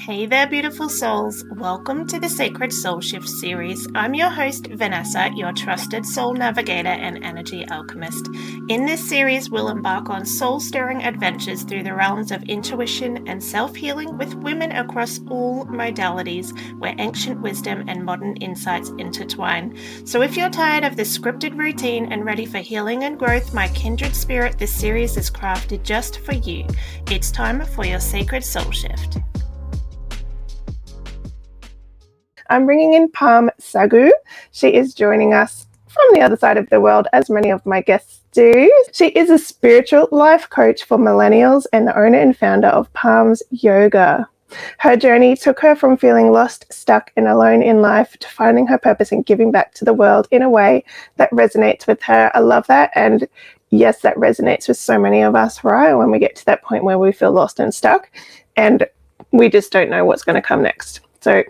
Hey there, beautiful souls. Welcome to the Sacred Soul Shift series. I'm your host, Vanessa, your trusted soul navigator and energy alchemist. In this series, we'll embark on soul-stirring adventures through the realms of intuition and self-healing with women across all modalities, where ancient wisdom and modern insights intertwine. So if you're tired of the scripted routine and ready for healing and growth, my kindred spirit, this series is crafted just for you. It's time for your Sacred Soul Shift. I'm bringing in Parm Saggu. She is joining us from the other side of the world, as many of my guests do. She is a spiritual life coach for millennials and the owner and founder of Parm's Yoga. Her journey took her from feeling lost, stuck, and alone in life to finding her purpose and giving back to the world in a way that resonates with her. I love that. And yes, that resonates with so many of us, right? When we get to that point where we feel lost and stuck and we just don't know what's going to come next. So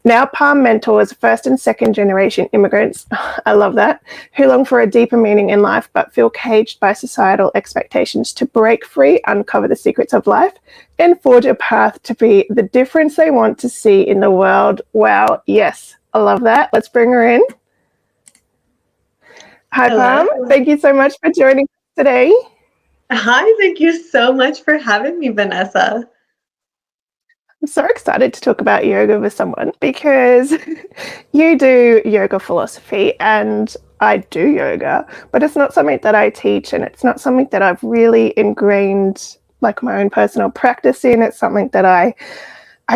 now Parm mentors first and second generation immigrants, I love that, who long for a deeper meaning in life but feel caged by societal expectations to break free, uncover the secrets of life, and forge a path to be the difference they want to see in the world. Wow, yes, I love that. Let's bring her in. Hi, Hello. Parm. Thank you so much for joining us today. Hi, thank you so much for having me, Vanessa. I'm so excited to talk about yoga with someone because you do yoga philosophy and I do yoga, but it's not something that I teach and it's not something that I've really ingrained like my own personal practice in. It's something that I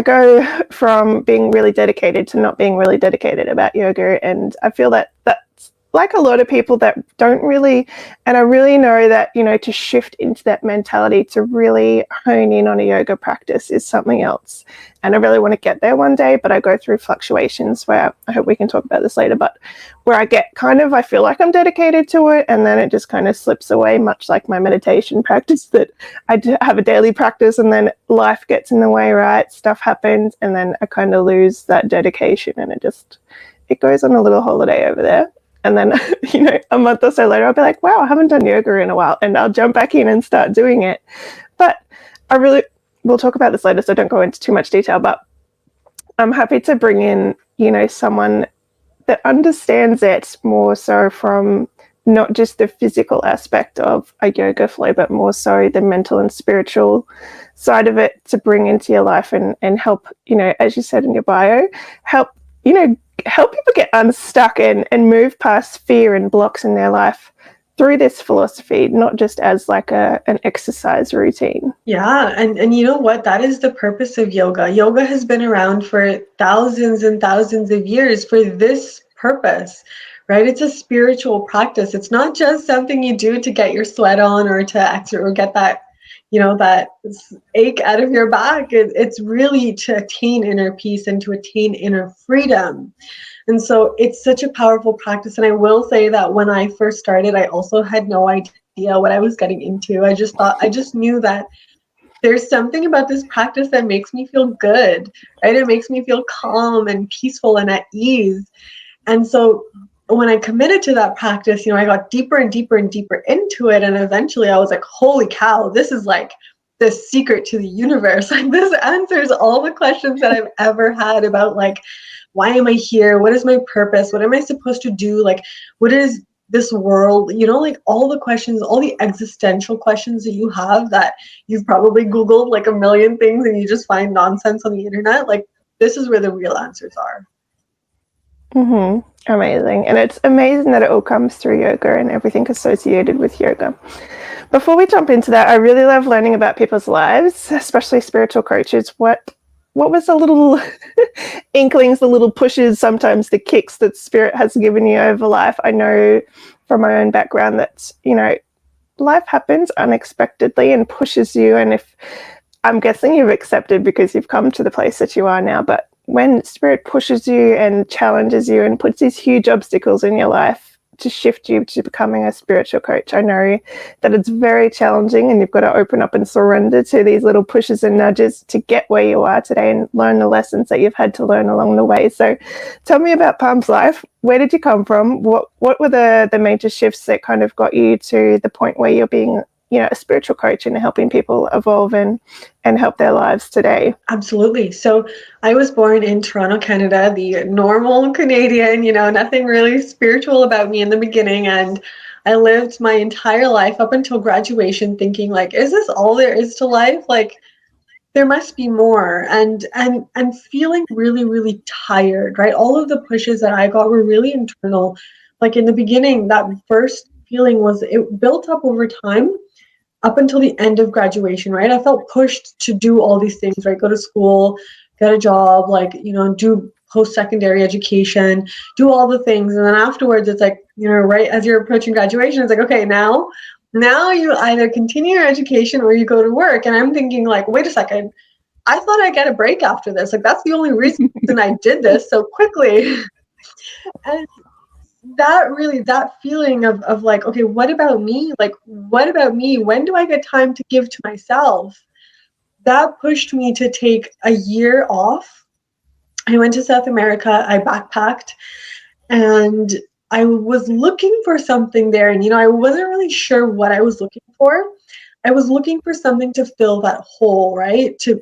go from being really dedicated to not being really dedicated about yoga, and I feel that that's like a lot of people that don't really, and I really know that, you know, to shift into that mentality, to really hone in on a yoga practice is something else. And I really want to get there one day, but I go through fluctuations where I hope we can talk about this later, but where I get kind of, I feel like I'm dedicated to it and then it just kind of slips away, much like my meditation practice, that I have a daily practice and then life gets in the way, right? Stuff happens and then I kind of lose that dedication and it goes on a little holiday over there. And then, you know, a month or so later, I'll be like, wow, I haven't done yoga in a while. And I'll jump back in and start doing it. But we'll talk about this later, so don't go into too much detail. But I'm happy to bring in, you know, someone that understands it more so from not just the physical aspect of a yoga flow, but more so the mental and spiritual side of it to bring into your life and help, you know, as you said in your bio, help people get unstuck and move past fear and blocks in their life through this philosophy, not just as like an exercise routine. Yeah, and you know what? That is the purpose of yoga. Yoga has been around for thousands and thousands of years for this purpose, right? It's a spiritual practice. It's not just something you do to get your sweat on or to exert or get that, you know, that ache out of your back. It's really to attain inner peace and to attain inner freedom. And so it's such a powerful practice. And I will say that when I first started, I also had no idea what I was getting into. I just knew that there's something about this practice that makes me feel good, right? It makes me feel calm and peaceful and at ease. And so when I committed to that practice, you know, I got deeper and deeper and deeper into it. And eventually I was like, holy cow, this is like the secret to the universe. Like this answers all the questions that I've ever had about like, why am I here? What is my purpose? What am I supposed to do? Like, what is this world? You know, like all the questions, all the existential questions that you have that you've probably Googled like a million things and you just find nonsense on the internet. Like this is where the real answers are. Mm-hmm. Amazing. And it's amazing that it all comes through yoga and everything associated with yoga. Before we jump into that, I really love learning about people's lives, especially spiritual coaches. What was the little inklings, the little pushes, sometimes the kicks that spirit has given you over life? I know from my own background that, you know, life happens unexpectedly and pushes you. And if I'm guessing you've accepted because you've come to the place that you are now, but when spirit pushes you and challenges you and puts these huge obstacles in your life to shift you to becoming a spiritual coach, I know that it's very challenging and you've got to open up and surrender to these little pushes and nudges to get where you are today and learn the lessons that you've had to learn along the way. So tell me about Parm's life. Where did you come from? What were the major shifts that kind of got you to the point where you're being, a spiritual coach and helping people evolve and help their lives today? Absolutely. So I was born in Toronto, Canada, the normal Canadian, nothing really spiritual about me in the beginning. And I lived my entire life up until graduation thinking like, is this all there is to life? Like, there must be more, and feeling really, really tired, right? All of the pushes that I got were really internal. Like in the beginning, that first feeling it built up over time up until the end of graduation, right? I felt pushed to do all these things, right? Go to school, get a job, like, do post-secondary education, do all the things. And then afterwards, it's like, right as you're approaching graduation, it's like, okay, now you either continue your education or you go to work. And I'm thinking like, wait a second, I thought I'd get a break after this. Like, that's the only reason I did this so quickly. And that feeling of like, okay, what about me? Like, what about me? When do I get time to give to myself? That pushed me to take a year off. I went to South America, I backpacked, and I was looking for something there. And, I wasn't really sure what I was looking for. I was looking for something to fill that hole, right? To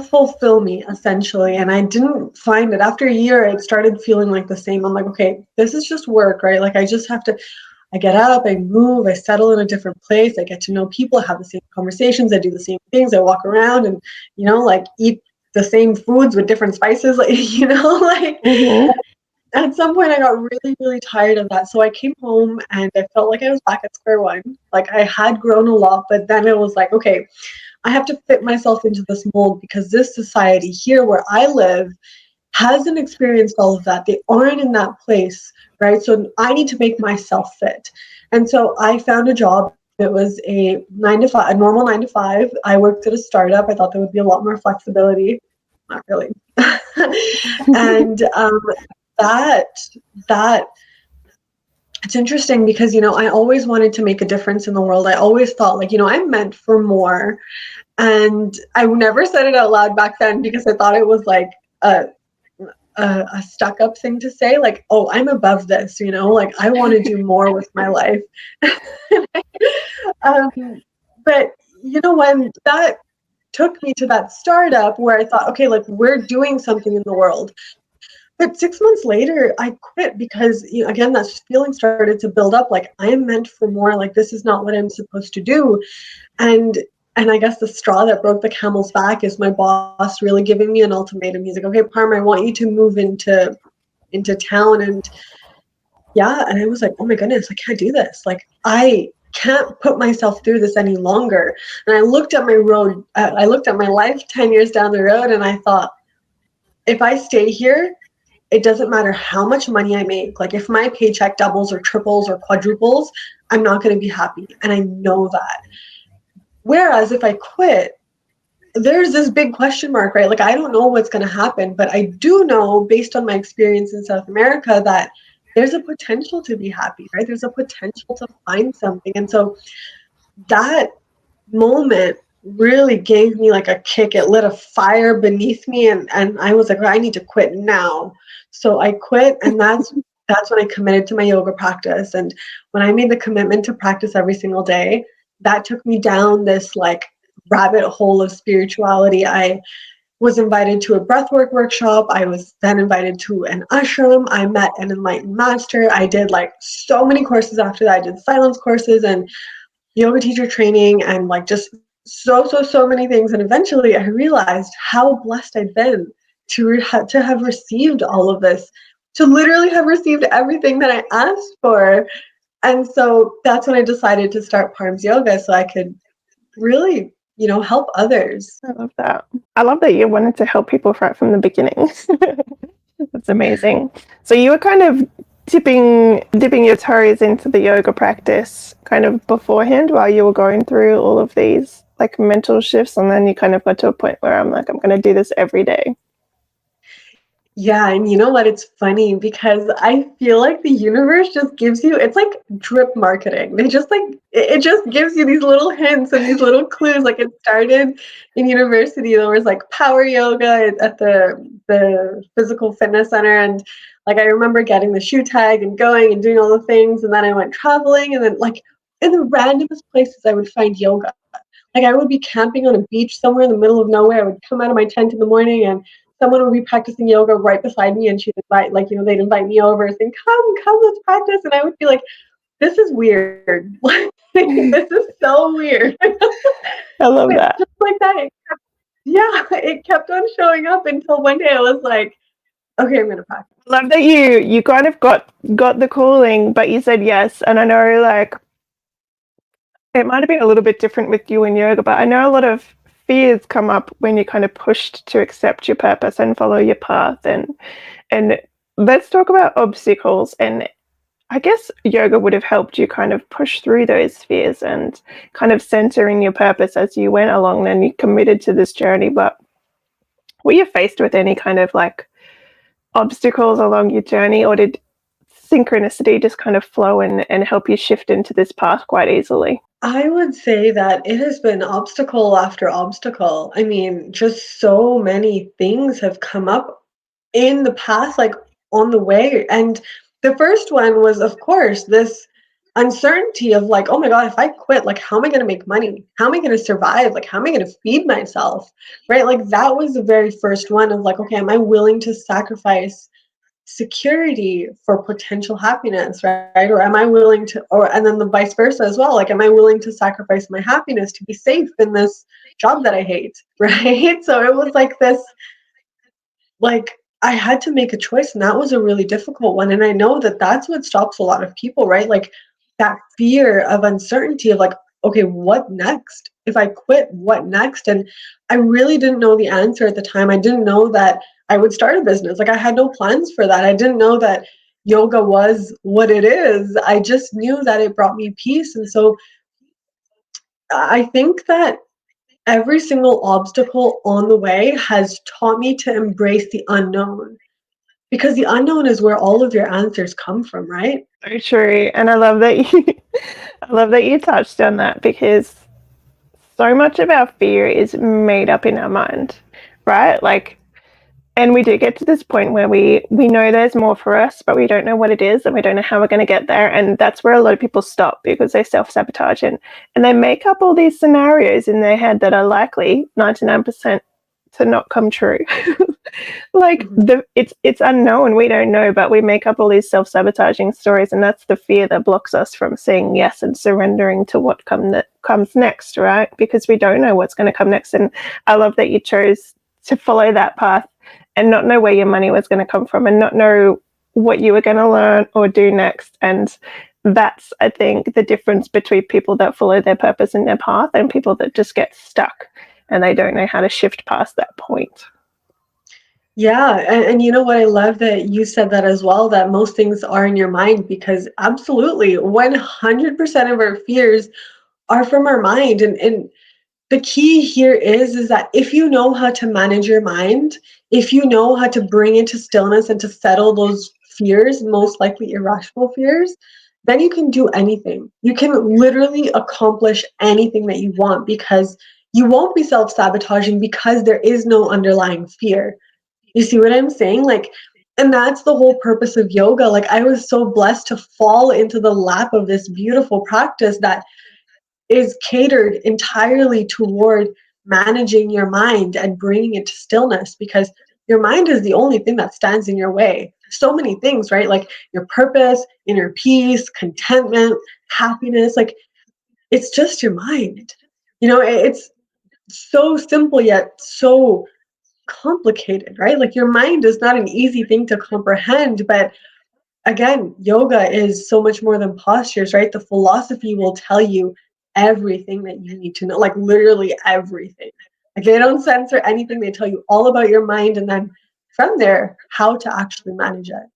fulfill me, essentially. And I didn't find it. After a year, it started feeling like the same. I'm like, okay, this is just work, right? Like, I just have to, I get up, I move, I settle in a different place, I get to know people, I have the same conversations, I do the same things, I walk around and, like eat the same foods with different spices, like, like at some point I got really, really tired of that. So I came home and I felt like I was back at square one. Like, I had grown a lot, but then it was like, okay, I have to fit myself into this mold because this society here where I live hasn't experienced all of that. They aren't in that place, right? So I need to make myself fit. And so I found a job. It was a 9 to 5, a normal 9 to 5. I worked at a startup. I thought there would be a lot more flexibility. Not really. And that it's interesting because I always wanted to make a difference in the world. I always thought like I'm meant for more, and I never said it out loud back then because I thought it was like a stuck up thing to say, like, oh, I'm above this, like I want to do more with my life. But when that took me to that startup where I thought, okay, like we're doing something in the world. But 6 months later, I quit because, again, that feeling started to build up. Like, I am meant for more. Like, this is not what I'm supposed to do. And I guess the straw that broke the camel's back is my boss really giving me an ultimatum. He's like, okay, Parm, I want you to move into town. And yeah, and I was like, oh my goodness, I can't do this. Like, I can't put myself through this any longer. And I looked at my road, I looked at my life 10 years down the road, and I thought, if I stay here, it doesn't matter how much money I make. Like, if my paycheck doubles or triples or quadruples, I'm not going to be happy. And I know that. Whereas if I quit, there's this big question mark, right? Like, I don't know what's going to happen, but I do know, based on my experience in South America, that there's a potential to be happy, right? There's a potential to find something. And so that moment really gave me like a kick. It lit a fire beneath me, and I was like, I need to quit now. So I quit, and that's when I committed to my yoga practice. And when I made the commitment to practice every single day, that took me down this like rabbit hole of spirituality. I was invited to a breathwork workshop. I was then invited to an ashram. I met an enlightened master. I did like so many courses after that. I did silence courses and yoga teacher training and like just so many things. And eventually I realized how blessed I'd been to have received all of this, to literally have received everything that I asked for. And so that's when I decided to start Parm's Yoga, so I could really, help others. I love that. I love that you wanted to help people right from the beginning. That's amazing. So you were kind of dipping your toes into the yoga practice kind of beforehand while you were going through all of these like mental shifts, and then you kind of got to a point where I'm like, I'm going to do this every day. Yeah, and you know what? It's funny because I feel like the universe just gives you, it's like drip marketing. They just like, it just gives you these little hints and these little clues. Like, it started in university. There was like power yoga at the physical fitness center. And like, I remember getting the shoe tag and going and doing all the things. And then I went traveling, and then like in the randomest places I would find yoga. Like I would be camping on a beach somewhere in the middle of nowhere. I would come out of my tent in the morning and someone would be practicing yoga right beside me, and she'd invite, like, they'd invite me over saying, come, let's practice. And I would be like, this is weird. This is so weird. I love But that. just like that, it kept on showing up until one day I was like, okay, I'm gonna practice. Love that you kind of got the calling, but you said yes. And I know, like, it might have been a little bit different with you in yoga, but I know a lot of fears come up when you're kind of pushed to accept your purpose and follow your path. And let's talk about obstacles. And I guess yoga would have helped you kind of push through those fears and kind of center in your purpose as you went along and you committed to this journey. But were you faced with any kind of like obstacles along your journey, or did synchronicity just kind of flow and help you shift into this path quite easily? I would say that it has been obstacle after obstacle. I mean, just so many things have come up in the past, like on the way. And the first one was, of course, this uncertainty of like, oh my God, if I quit, like, how am I going to make money? How am I going to survive? Like, how am I going to feed myself? Right? Like, that was the very first one of like, okay, am I willing to sacrifice security for potential happiness, right? Or am I willing to, or, and then the vice versa as well, like, am I willing to sacrifice my happiness to be safe in this job that I hate? Right? So it was like this, like, I had to make a choice, and that was a really difficult one. And I know that that's what stops a lot of people, right? Like that fear of uncertainty of like, okay, what next? If I quit, what next? And I really didn't know the answer at the time. I didn't know that I would start a business. Like I had no plans for that. I didn't know that yoga was what it is. I just knew that it brought me peace. And so I think that every single obstacle on the way has taught me to embrace the unknown, because the unknown is where all of your answers come from, right? So true. And I love that you I love that you touched on that, because so much of our fear is made up in our mind, right? Like, and we do get to this point where we know there's more for us, but we don't know what it is and we don't know how we're going to get there. And that's where a lot of people stop, because they self-sabotage and they make up all these scenarios in their head that are likely 99% to not come true. Like Mm-hmm. it's unknown, we don't know, but we make up all these self-sabotaging stories, and that's the fear that blocks us from saying yes and surrendering to what comes next, right? Because we don't know what's going to come next. And I love that you chose to follow that path and not know where your money was going to come from and not know what you were going to learn or do next. And that's, I think, the difference between people that follow their purpose and their path and people that just get stuck and they don't know how to shift past that point. Yeah, and you know what? I love that you said that as well, that most things are in your mind, because absolutely 100% of our fears are from our mind. And the key here is that if you know how to manage your mind, if you know how to bring it to stillness and to settle those fears, most likely irrational fears, then you can do anything. You can literally accomplish anything that you want, because you won't be self-sabotaging, because there is no underlying fear. You see what I'm saying? Like, and that's the whole purpose of yoga. Like, I was so blessed to fall into the lap of this beautiful practice that is catered entirely toward managing your mind and bringing it to stillness, because your mind is the only thing that stands in your way. So many things, right? Like your purpose, inner peace, contentment, happiness. Like, it's just your mind. It's so simple yet so complicated, right? Like your mind is not an easy thing to comprehend, but again, yoga is so much more than postures, right? The philosophy will tell you everything that you need to know, like literally everything. Like they don't censor anything, they tell you all about your mind, and then from there, how to actually manage it.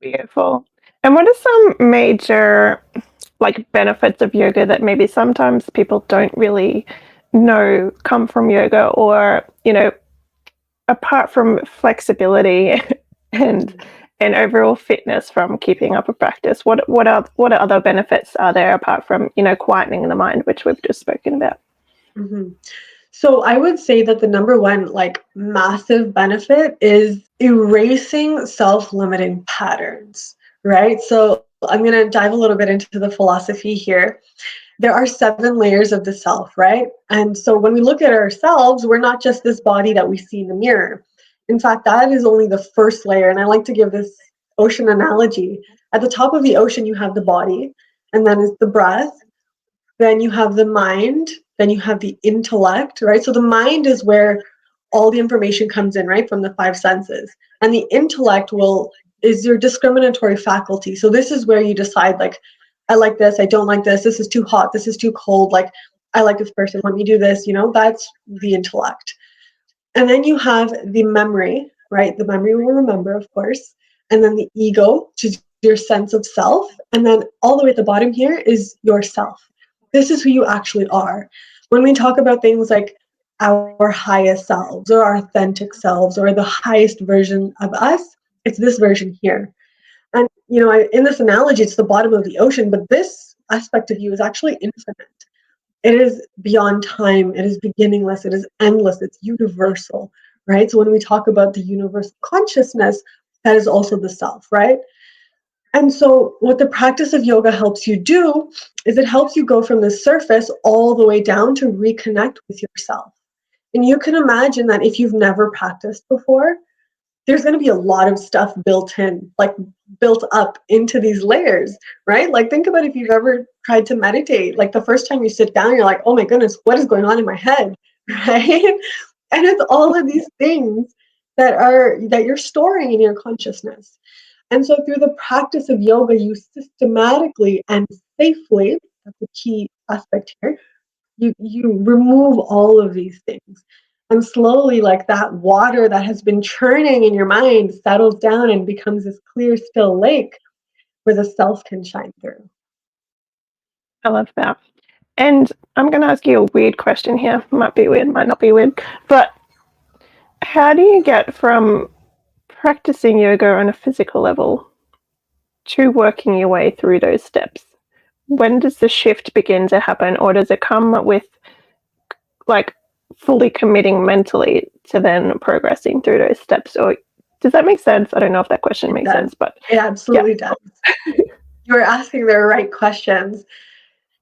Beautiful. And what are some major like benefits of yoga that maybe sometimes people don't really know come from yoga, or apart from flexibility and overall fitness from keeping up a practice, what other benefits are there apart from quietening the mind, which we've just spoken about? Mm-hmm. So I would say that the number one, like, massive benefit is erasing self-limiting patterns, right? So I'm going to dive a little bit into the philosophy here. There are 7 layers of the self, right? And so when we look at ourselves, we're not just this body that we see in the mirror. In fact, that is only the first layer. And I like to give this ocean analogy. At the top of the ocean, you have the body, and then it's the breath, then you have the mind, then you have the intellect, right? So the mind is where all the information comes in, right, from the 5 senses. And the intellect is your discriminatory faculty. So this is where you decide, like, I like this, I don't like this is too hot, this is too cold, like, I like this person, let me do this, that's the intellect. And then you have the memory, right? The memory will remember, of course. And then the ego, which is your sense of self. And then all the way at the bottom here is yourself. This is who you actually are. When we talk about things like our highest selves or our authentic selves or the highest version of us, it's this version here. And, in this analogy, it's the bottom of the ocean, but this aspect of you is actually infinite. It is beyond time. It is beginningless. It is endless. It's universal, right? So when we talk about the universal consciousness, that is also the self, right? And so what the practice of yoga helps you do is it helps you go from the surface all the way down to reconnect with yourself. And you can imagine that if you've never practiced before, there's going to be a lot of stuff built in, like built up into these layers, right? Like think about if you've ever tried to meditate, like the first time you sit down, you're like, oh my goodness, what is going on in my head, right? And it's all of these things that you're storing in your consciousness. And so through the practice of yoga, you systematically and safely, that's the key aspect here, you remove all of these things. And slowly, like that water that has been churning in your mind settles down and becomes this clear, still lake where the self can shine through. I love that. And I'm going to ask you a weird question here. Might be weird, might not be weird. But how do you get from practicing yoga on a physical level to working your way through those steps? When does the shift begin to happen, or does it come with like fully committing mentally to then progressing through those steps? Or does that make sense? I don't know if that question makes sense, but it absolutely does. You're asking the right questions.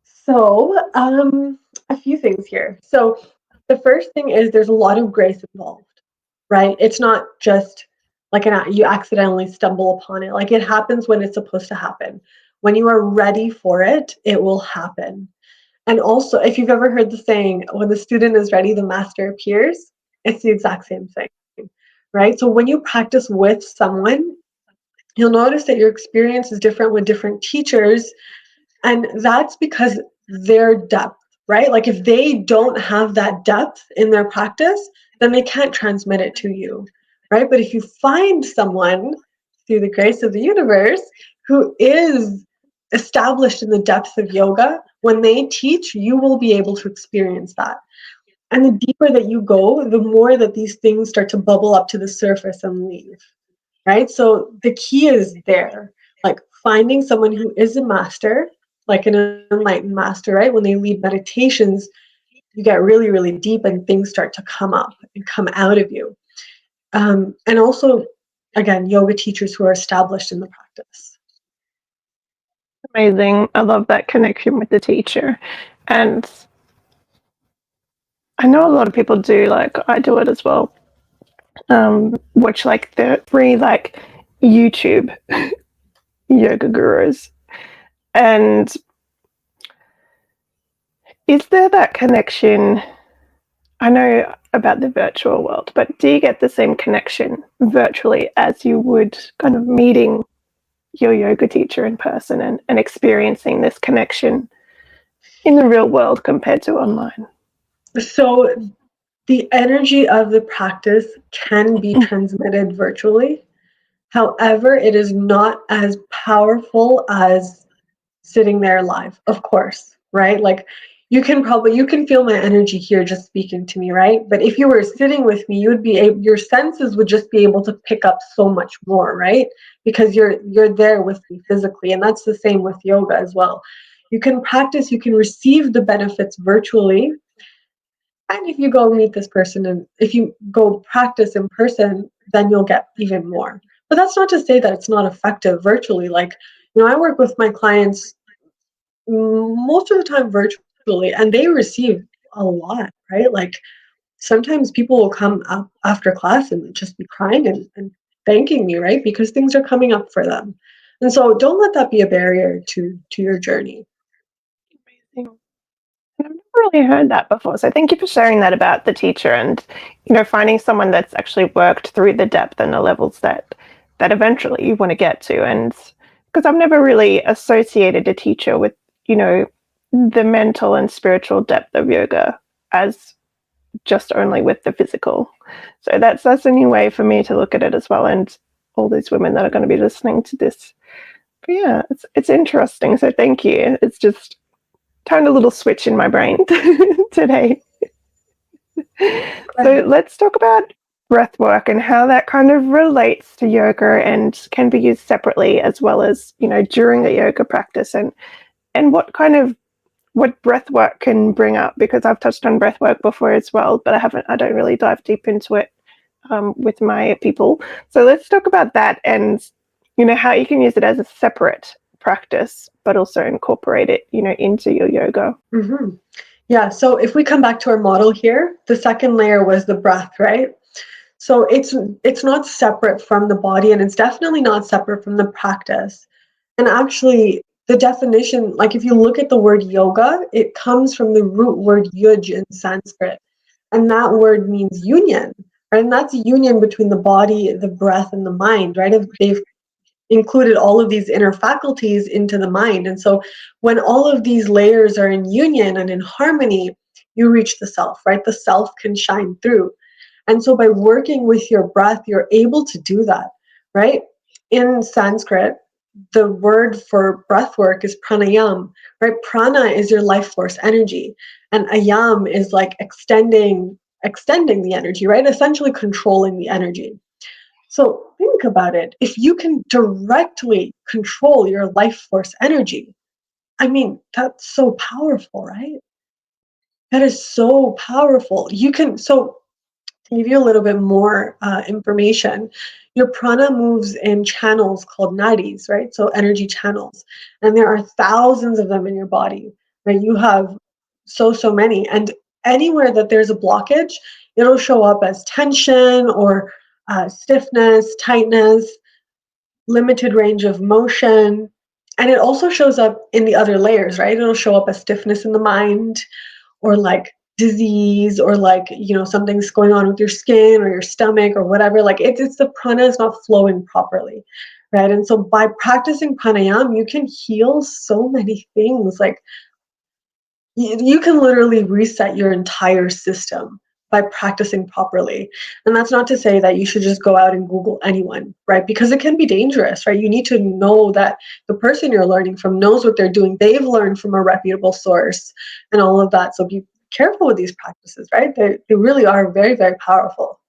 So, a few things here. So, the first thing is there's a lot of grace involved, right? It's not just like you accidentally stumble upon it. Like it happens when it's supposed to happen. When you are ready for it, it will happen. And also, if you've ever heard the saying, when the student is ready, the master appears, it's the exact same thing, right? So when you practice with someone, you'll notice that your experience is different with different teachers. And that's because their depth, right? Like if they don't have that depth in their practice, then they can't transmit it to you, right? But if you find someone through the grace of the universe who is established in the depths of yoga, when they teach, you will be able to experience that. And the deeper that you go, the more that these things start to bubble up to the surface and leave, right? So the key is there, like finding someone who is a master, like an enlightened master, right? When they lead meditations, you get really, really deep and things start to come up and come out of you. And also, again, yoga teachers who are established in the practice. Amazing. I love that connection with the teacher. And I know a lot of people do, like I do it as well. Watch like the free like YouTube yoga gurus. And is there that connection? I know about the virtual world, but do you get the same connection virtually as you would kind of meeting your yoga teacher in person and experiencing this connection in the real world compared to online? So the energy of the practice can be transmitted virtually. However, it is not as powerful as sitting there live, of course, right? Like you can feel my energy here just speaking to me, right? But if you were sitting with me, your senses would just be able to pick up so much more, right? Because you're there with me physically, and that's the same with yoga as well. You can practice, you can receive the benefits virtually, and if you go meet this person and if you go practice in person, then you'll get even more. But that's not to say that it's not effective virtually. Like I work with my clients most of the time virtually, and they receive a lot, right? Like sometimes people will come up after class and just be crying and thanking me, right? Because things are coming up for them. And so don't let that be a barrier to your journey. Amazing. I've never really heard that before. So thank you for sharing that about the teacher and, finding someone that's actually worked through the depth and the levels that eventually you want to get to. And because I've never really associated a teacher with, the mental and spiritual depth of yoga as just only with the physical. So that's a new way for me to look at it as well. And all these women that are going to be listening to this. But yeah, it's interesting. So thank you. It's just turned a little switch in my brain today. So let's talk about breath work and how that kind of relates to yoga and can be used separately as well as, during a yoga practice and what breath work can bring up, because I've touched on breath work before as well, but I don't really dive deep into it with my people. So let's talk about that and, how you can use it as a separate practice, but also incorporate it, into your yoga. Mm-hmm. Yeah, so if we come back to our model here, the second layer was the breath, right? So it's not separate from the body, and it's definitely not separate from the practice. And actually, the definition, like if you look at the word yoga, it comes from the root word yuj in Sanskrit. And that word means union, right? And that's a union between the body, the breath, and the mind, right? They've included all of these inner faculties into the mind. And so when all of these layers are in union and in harmony, you reach the self, right? The self can shine through. And so by working with your breath, you're able to do that, right? In Sanskrit, the word for breath work is pranayam, right? Prana is your life force energy, and ayam is like extending the energy, right? Essentially controlling the energy. So think about it. If you can directly control your life force energy, I mean, that's so powerful, right? That is so powerful. You can, so to give you a little bit more information, your prana moves in channels called nadis, right? So energy channels. And there are thousands of them in your body, right? You have so many. And anywhere that there's a blockage, it'll show up as tension or stiffness, tightness, limited range of motion. And it also shows up in the other layers, right? It'll show up as stiffness in the mind or like disease or like, something's going on with your skin or your stomach or whatever. Like it's the prana is not flowing properly, right? And so by practicing pranayam, you can heal so many things. Like you can literally reset your entire system by practicing properly. And that's not to say that you should just go out and Google anyone, right? Because it can be dangerous, right? You need to know that the person you're learning from knows what they're doing. They've learned from a reputable source and all of that. So be careful with these practices, right? They really are very, very powerful.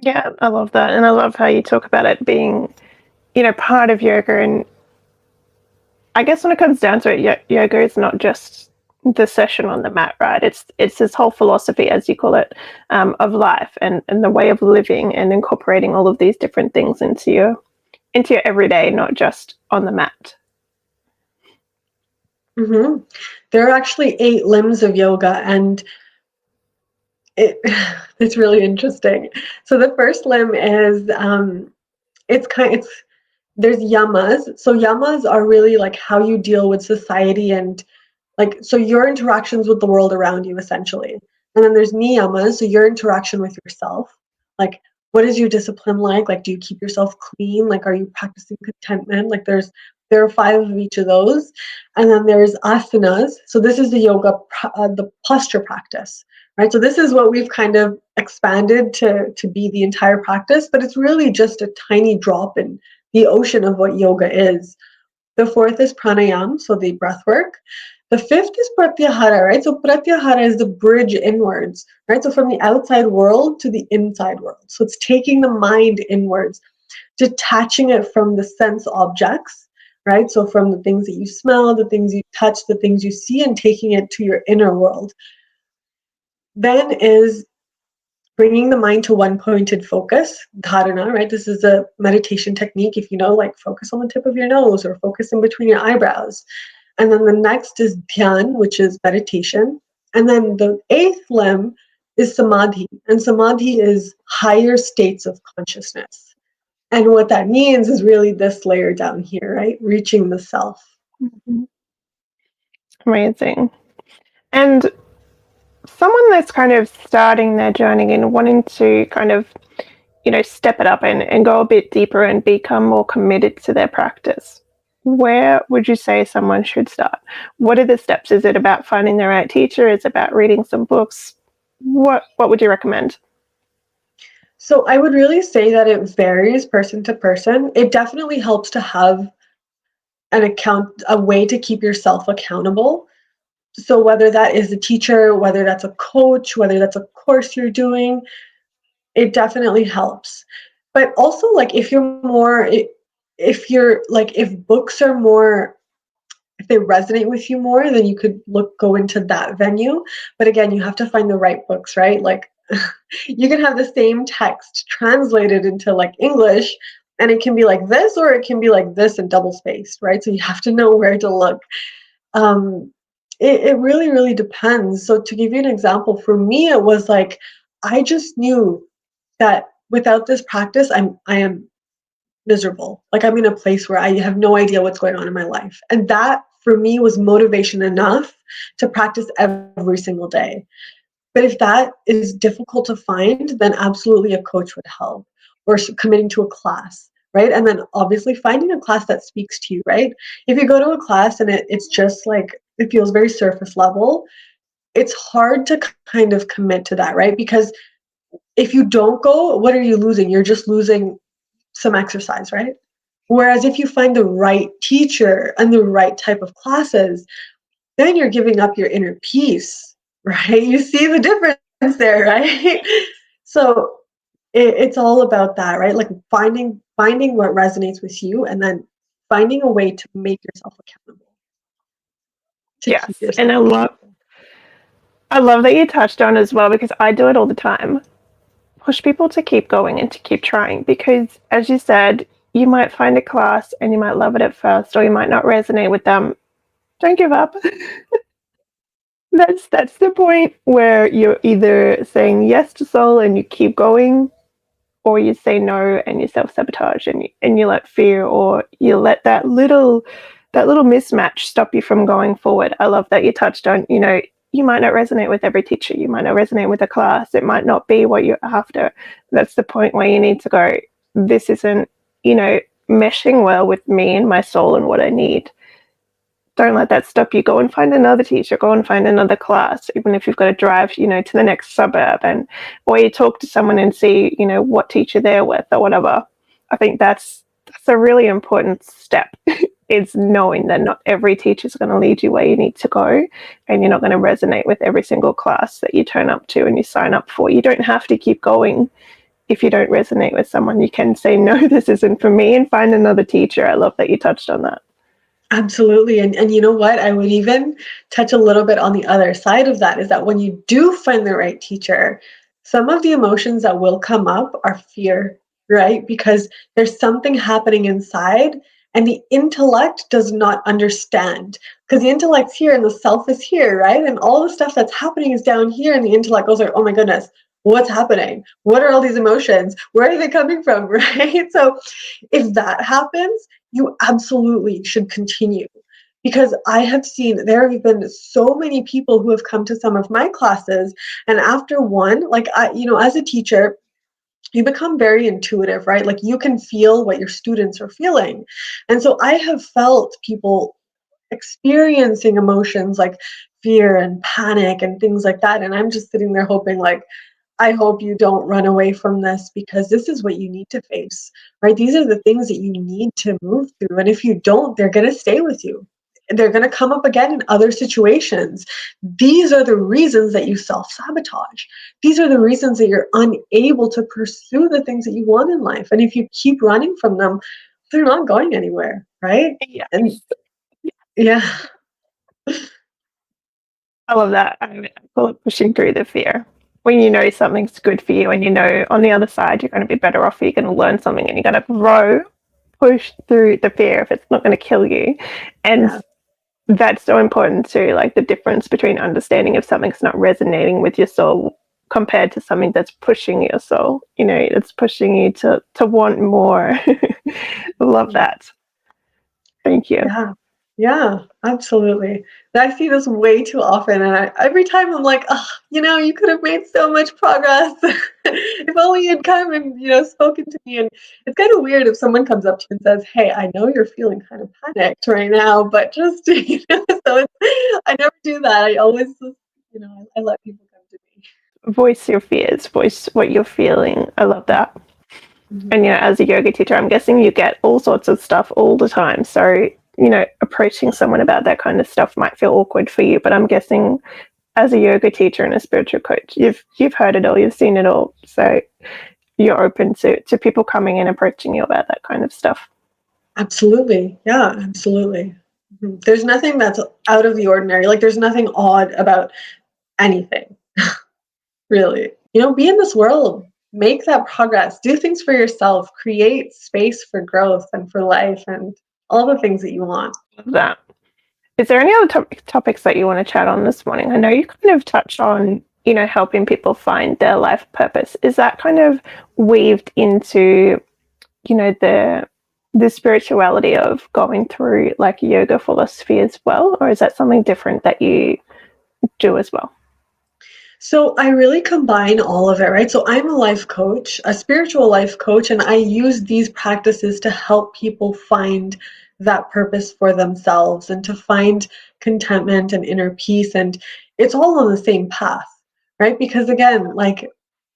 Yeah, I love that. And I love how you talk about it being, part of yoga. And I guess when it comes down to it, yoga is not just the session on the mat, right? It's this whole philosophy, as you call it, of life and the way of living and incorporating all of these different things into your everyday, not just on the mat. Mm-hmm. There are actually 8 limbs of yoga, and it's really interesting. So the first limb is it's there's yamas. So yamas are really like how you deal with society and like so your interactions with the world around you essentially. And then there's niyamas, so your interaction with yourself. Like what is your discipline like? Like do you keep yourself clean? Like are you practicing contentment? Like there are 5 of each of those. And then there's asanas. So this is the the posture practice, right? So this is what we've kind of expanded to be the entire practice, but it's really just a tiny drop in the ocean of what yoga is. The fourth is pranayam, so the breath work. The fifth is pratyahara, right? So pratyahara is the bridge inwards, right? So from the outside world to the inside world. So it's taking the mind inwards, detaching it from the sense objects, right? So from the things that you smell, the things you touch, the things you see, and taking it to your inner world. Then is bringing the mind to one pointed focus, dharana, right? This is a meditation technique. If you know, like focus on the tip of your nose or focus in between your eyebrows. And then the next is dhyan, which is meditation. And then the eighth limb is samadhi. And samadhi is higher states of consciousness. And what that means is really this layer down here, right? Reaching the self. Mm-hmm. Amazing. And someone that's kind of starting their journey and wanting to kind of, step it up and go a bit deeper and become more committed to their practice, where would you say someone should start? What are the steps? Is it about finding the right teacher? Is it about reading some books? What would you recommend? So I would really say that it varies person to person. It definitely helps to have a way to keep yourself accountable. So whether that is a teacher, whether that's a coach, whether that's a course you're doing, it definitely helps. But also, like, if books are more, if they resonate with you more, then you could go into that venue. But again, you have to find the right books, right? Like, you can have the same text translated into like English, and it can be like this, or it can be like this and double spaced, right? So you have to know where to look. um, it really, really depends. So to give you an example, for me, it was like I just knew that without this practice, I am miserable. Like I'm in a place where I have no idea what's going on in my life, and that for me was motivation enough to practice every single day. But if that is difficult to find, then absolutely a coach would help, or committing to a class, right? And then obviously finding a class that speaks to you, right? If you go to a class and it's just like, it feels very surface level, it's hard to kind of commit to that, right? Because if you don't go, what are you losing? You're just losing some exercise, right? Whereas if you find the right teacher and the right type of classes, then you're giving up your inner peace, right? You see the difference there, right? So it's all about that, right? Like finding what resonates with you, and then finding a way to make yourself accountable, to keep Yes, and yourself I love accountable. I love that you touched on as well, because I do it all the time. Push people to keep going and to keep trying, because as you said, you might find a class and you might love it at first, or you might not resonate with them. Don't give up. That's the point where you're either saying yes to soul and you keep going, or you say no and you self-sabotage and you let fear, or you let that little mismatch stop you from going forward. I love that you touched on, you might not resonate with every teacher, you might not resonate with a class, it might not be what you're after. That's the point where you need to go, this isn't, meshing well with me and my soul and what I need. Don't let that stop you. Go and find another teacher, go and find another class, even if you've got to drive, to the next suburb, and or you talk to someone and see, what teacher they're with or whatever. I think that's a really important step. Is knowing that not every teacher is going to lead you where you need to go, and you're not going to resonate with every single class that you turn up to and you sign up for. You don't have to keep going if you don't resonate with someone. You can say, no, this isn't for me, and find another teacher. I love that you touched on that. Absolutely. And you know what? I would even touch a little bit on the other side of that, is that when you do find the right teacher, some of the emotions that will come up are fear, right? Because there's something happening inside and the intellect does not understand, because the intellect's here and the self is here, right? And all the stuff that's happening is down here, and the intellect goes like, oh my goodness, what's happening? What are all these emotions? Where are they coming from? Right? So if that happens, you absolutely should continue, because I have seen there have been so many people who have come to some of my classes, and after one, like as a teacher, you become very intuitive, right? Like you can feel what your students are feeling. And so I have felt people experiencing emotions like fear and panic and things like that, and I'm just sitting there hoping, like, I hope you don't run away from this, because this is what you need to face, right? These are the things that you need to move through. And if you don't, they're going to stay with you. They're going to come up again in other situations. These are the reasons that you self sabotage. These are the reasons that you're unable to pursue the things that you want in life. And if you keep running from them, they're not going anywhere, right? Yes. And yeah. I love that. I call it pushing through the fear. when you know something's good for you and you know on the other side you're going to be better off, you're going to learn something and you're going to grow, push through the fear if it's not going to kill you. And Yeah. that's so important too, like the difference between understanding if something's not resonating with your soul compared to something that's pushing your soul. You know, it's pushing you to want more. Love that. Thank you. Yeah, yeah, absolutely. And I see this way too often, and every time I'm like, oh, you could have made so much progress if only you'd come and spoken to me. And it's kind of weird if someone comes up to you and says, "Hey, I know you're feeling kind of panicked right now, but just So I never do that. I always just, I let people come to me. Voice your fears, voice what you're feeling. I love that. And Mhm. as a yoga teacher, I'm guessing you get all sorts of stuff all the time. So, approaching someone about that kind of stuff might feel awkward for you, but I'm guessing as a yoga teacher and a spiritual coach, you've heard it all, you've seen it all. So you're open to people coming and approaching you about that kind of stuff. Absolutely. Yeah, absolutely. There's nothing that's out of the ordinary. Like there's nothing odd about anything, really. Be in this world, make that progress, do things for yourself, create space for growth and for life and all the things that you want. Love that. Is there any other topics that you want to chat on this morning? I know you kind of touched on, helping people find their life purpose. Is that kind of weaved into, the spirituality of going through like yoga philosophy as well? Or is that something different that you do as well? So I really combine all of it, right? So I'm a life coach, a spiritual life coach, and I use these practices to help people find that purpose for themselves and to find contentment and inner peace. And it's all on the same path, right? Because again, like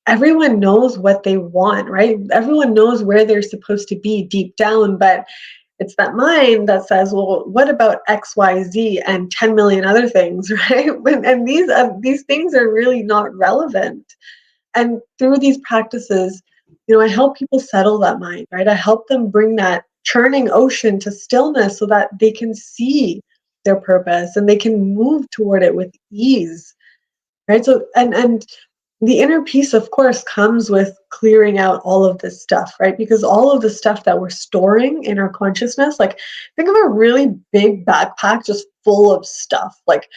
everyone knows what they want, right? Everyone knows where they're supposed to be deep down, but it's that mind that says, well, what about X, Y, Z, and 10 million other things, right? And these things are really not relevant. And through these practices, I help people settle that mind, right? I help them bring that churning ocean to stillness so that they can see their purpose and they can move toward it with ease, right? So and the inner peace, of course, comes with clearing out all of this stuff, right? Because all of the stuff that we're storing in our consciousness, like think of a really big backpack just full of stuff. Like,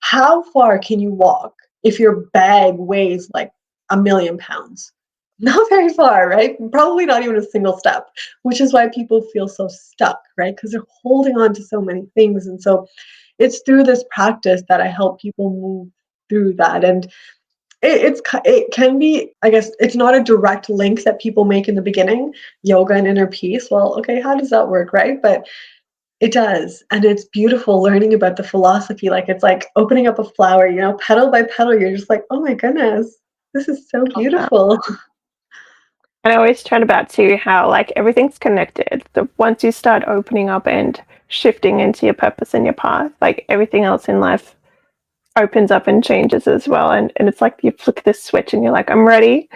how far can you walk if your bag weighs like 1,000,000 pounds? Not very far, right? Probably not even a single step, which is why people feel so stuck, right? Because they're holding on to so many things. And so it's through this practice that I help people move through that. And it can be, I guess, it's not a direct link that people make in the beginning, yoga and inner peace. Well, okay, how does that work, right? But it does, and it's beautiful learning about the philosophy. Like it's like opening up a flower, petal by petal. You're just like, oh my goodness, this is so Love that. beautiful. And I always chat about too how like everything's connected. So once you start opening up and shifting into your purpose and your path, like everything else in life opens up and changes as well. And it's like you flick this switch and you're like, I'm ready.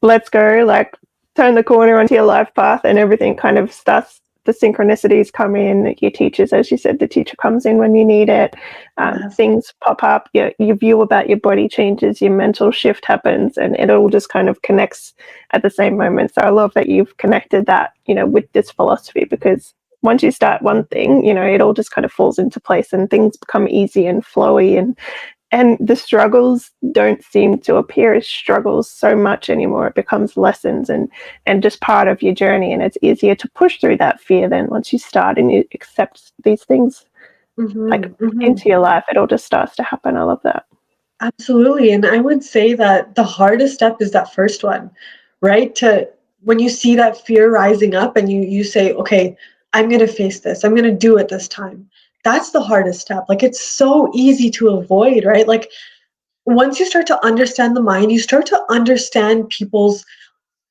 Let's go. Like turn the corner onto your life path and everything kind of starts. The synchronicities come in. Your teachers, as you said, the teacher comes in when you need it. Yes. Things pop up. Your view about your body changes. Your mental shift happens, and it all just kind of connects at the same moment. So I love that you've connected that, with this philosophy, because once you start one thing, it all just kind of falls into place and things become easy and flowy, and the struggles don't seem to appear as struggles so much anymore. It becomes lessons and just part of your journey, and it's easier to push through that fear then once you start and you accept these things like Hmm. Hmm. into your life. It all just starts to happen. I love that. Absolutely. And I would say that the hardest step is that first one, right? To when you see that fear rising up and you say, okay, I'm going to face this. I'm going to do it this time. That's the hardest step. Like it's so easy to avoid, right? Like once you start to understand the mind, you start to understand people's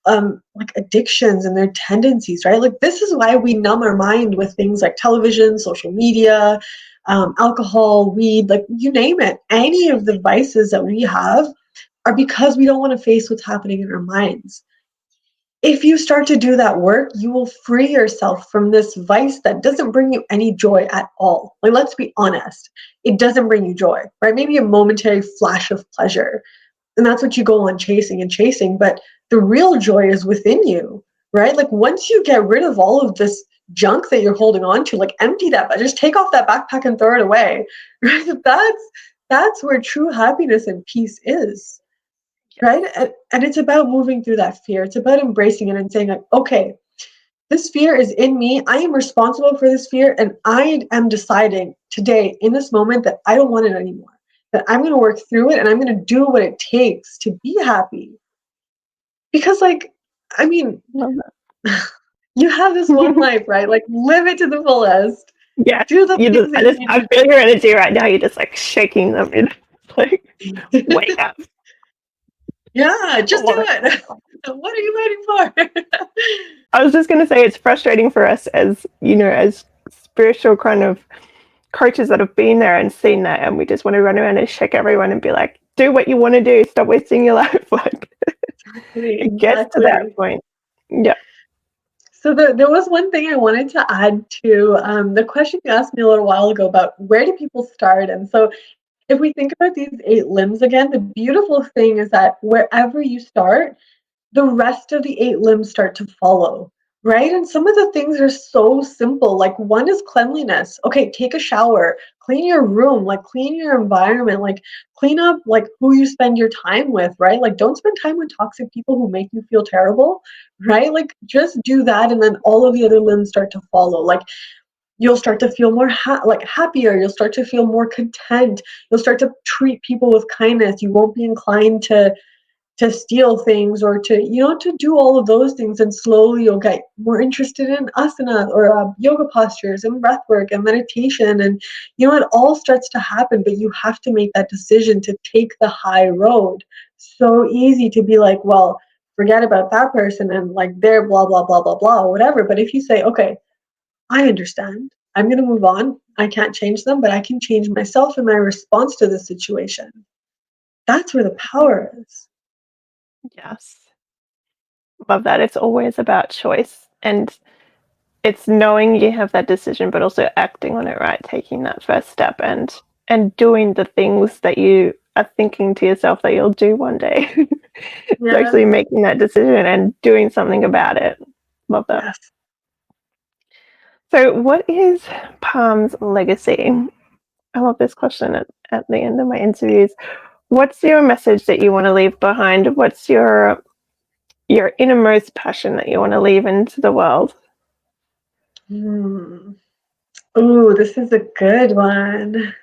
like addictions and their tendencies, right? Like this is why we numb our mind with things like television, social media, alcohol, weed, like you name it. Any of the vices that we have are because we don't want to face what's happening in our minds. If you start to do that work, you will free yourself from this vice that doesn't bring you any joy at all. Like, let's be honest, it doesn't bring you joy, right? Maybe a momentary flash of pleasure, And that's what you go on chasing and chasing. But the real joy is within you, right? Like once you get rid of all of this junk that you're holding on to, like empty that, but just take off that backpack and throw it away, right? That's where true happiness and peace is, right? And it's about moving through that fear. It's about embracing it and saying like, okay, this fear is in me. I am responsible for this fear. And I am deciding today in this moment that I don't want it anymore, that I'm going to work through it and I'm going to do what it takes to be happy. Because, like, I mean, you have this one life, right? Like, live it to the fullest. Yeah. Do the things that you I feel your energy right now. You're just like shaking them. You're like, wake up. Yeah, just do it. What are you waiting for? I was just going to say it's frustrating for us as, as spiritual kind of coaches that have been there and seen that, and we just want to run around and shake everyone and be like, do what you want to do. Stop wasting your life. Like, it gets to that point. Yeah. So there was one thing I wanted to add to the question you asked me a little while ago about where do people start? And so if we think about these 8 limbs again, the beautiful thing is that wherever you start, the rest of the 8 limbs start to follow, right? And some of the things are so simple. Like one is cleanliness. Okay, take a shower, clean your room, like clean your environment, like clean up like who you spend your time with, right? Like don't spend time with toxic people who make you feel terrible, right? Like just do that and then all of the other limbs start to follow. Like you'll start to feel more happier, you'll start to feel more content, you'll start to treat people with kindness, you won't be inclined to steal things or to to do all of those things, and slowly you'll get more interested in asana or yoga postures and breath work and meditation, and it all starts to happen, but you have to make that decision to take the high road. So easy to be like, well, forget about that person and like they're blah blah blah blah blah whatever, but if you say, okay, I understand, I'm going to move on, I can't change them, but I can change myself and my response to the situation, that's where the power is. Yes. Love that. It's always about choice, and it's knowing you have that decision, but also acting on it, right? Taking that first step and doing the things that you are thinking to yourself that you'll do one day. It's Yeah. actually making that decision and doing something about it. Love that. Yes. So, what is Parm's legacy? I love this question at the end of my interviews. What's your message that you want to leave behind? What's your innermost passion that you want to leave into the world? Ooh, this is a good one.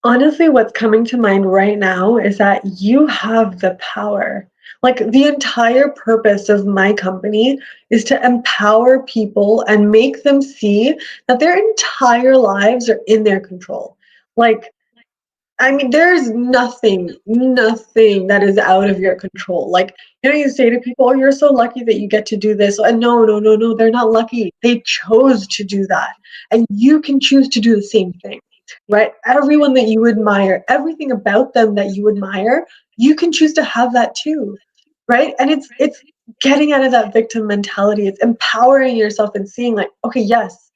Honestly, what's coming to mind right now is that you have the power. Like the entire purpose of my company is to empower people and make them see that their entire lives are in their control. Like, I mean, there's nothing that is out of your control. Like, you say to people, oh, you're so lucky that you get to do this. And no, they're not lucky. They chose to do that. And you can choose to do the same thing, right? Everyone that you admire, everything about them that you admire, you can choose to have that too, right? And it's getting out of that victim mentality. It's empowering yourself and seeing like, okay, yes,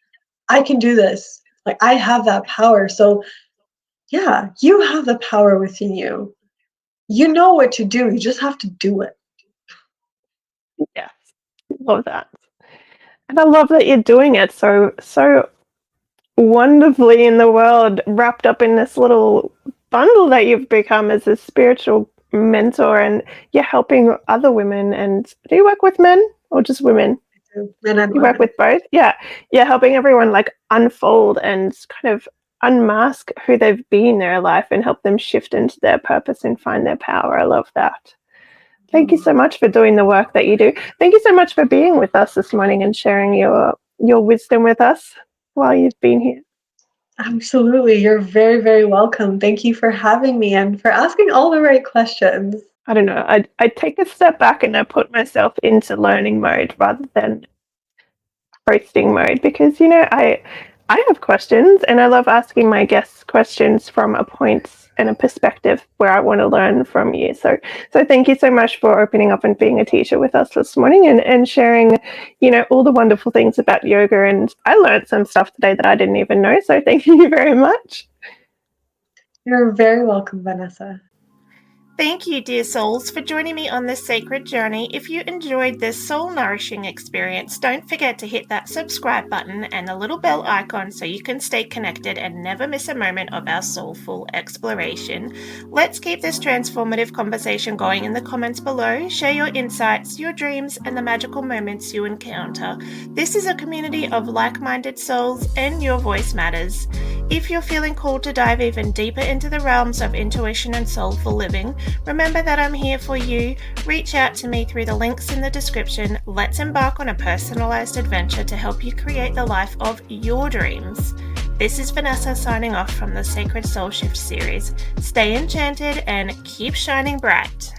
I can do this. Like, I have that power. So yeah, you have the power within you. You know what to do. You just have to do it. Yes, love that. And I love that you're doing it so wonderfully in the world, wrapped up in this little bundle that you've become as a spiritual mentor, and you're helping other women. And do you work with men or just women? Men and You work women. with both? Yeah. Yeah, helping everyone like unfold and kind of unmask who they've been in their life and help them shift into their purpose and find their power. I love that. Thank you so much for doing the work that you do. Thank you so much for being with us this morning and sharing your wisdom with us while you've been here. Absolutely. You're very, very welcome. Thank you for having me and for asking all the right questions. I don't know. I take a step back and I put myself into learning mode rather than hosting mode, because I have questions and I love asking my guests questions from a point and a perspective where I want to learn from you. So thank you so much for opening up and being a teacher with us this morning and sharing, all the wonderful things about yoga. And I learned some stuff today that I didn't even know. So thank you very much. You're very welcome, Vanessa. Thank you, dear souls, for joining me on this sacred journey. If you enjoyed this soul-nourishing experience, don't forget to hit that subscribe button and the little bell icon so you can stay connected and never miss a moment of our soulful exploration. Let's keep this transformative conversation going in the comments below. Share your insights, your dreams, and the magical moments you encounter. This is a community of like-minded souls, and your voice matters. If you're feeling called to dive even deeper into the realms of intuition and soulful living, remember that I'm here for you. Reach out to me through the links in the description. Let's embark on a personalized adventure to help you create the life of your dreams. This is Vanessa signing off from the Sacred Soul Shift series. Stay enchanted and keep shining bright.